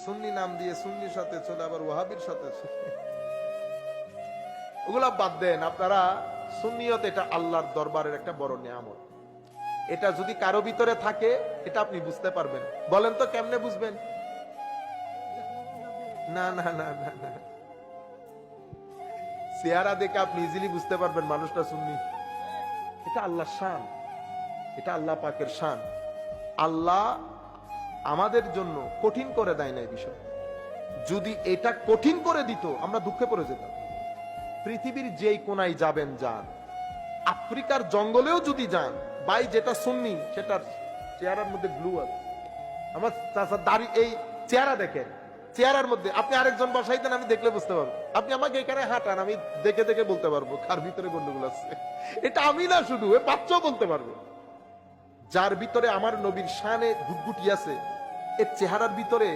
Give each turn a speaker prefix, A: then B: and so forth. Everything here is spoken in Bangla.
A: সুন্নি নাম দিয়ে সুন্নির সাথে চলে, আবার ওয়াহাবির সাথে চলে। ওগুলা বাদ দেন আপনারা। সুন্নিয়ত এটা আল্লাহর দরবারের একটা বড় নিয়ামত। এটা যদি কারো ভিতরে থাকে, এটা আপনি বুঝতে পারবেন। বলেন তো কেমনে বুঝবেন? না না না না না, চেহারা দেখে আপনি ইজিলি বুঝতে পারবেন মানুষটা সুন্নি। এটা আল্লাহর শান, এটা আল্লাহ পাকের শান। আল্লাহ আমাদের জন্য কঠিন করে দেয় না এই বিষয়। যদি এটা কঠিন করে দিত, আমরা দুঃখে পড়ে যেতাম। পৃথিবীর যেই কোনায় যাবেন যান, আফ্রিকার জঙ্গলেও যদি যান, ভাই যেটা সুন্নি সেটার চেহারার মধ্যে গ্লু আছে। আমার চাচা দাড়ি, এই চেহারা দেখেন, চেহারার মধ্যে আপনি আরেকজন বসাই দেন, আমি দেখলে বুঝতে পারবো। আপনি আমাকে এখানে হাঁটান, আমি দেখে দেখে বলতে পারবো কার ভিতরে গন্ডগোল আছে। এটা আমি না, শুধু ওই বাচ্চাও বলতে পারবে। যার ভিতরে আমার নবীর শানে ঘুটঘুটি আছে, এর চেহারার ভিতরে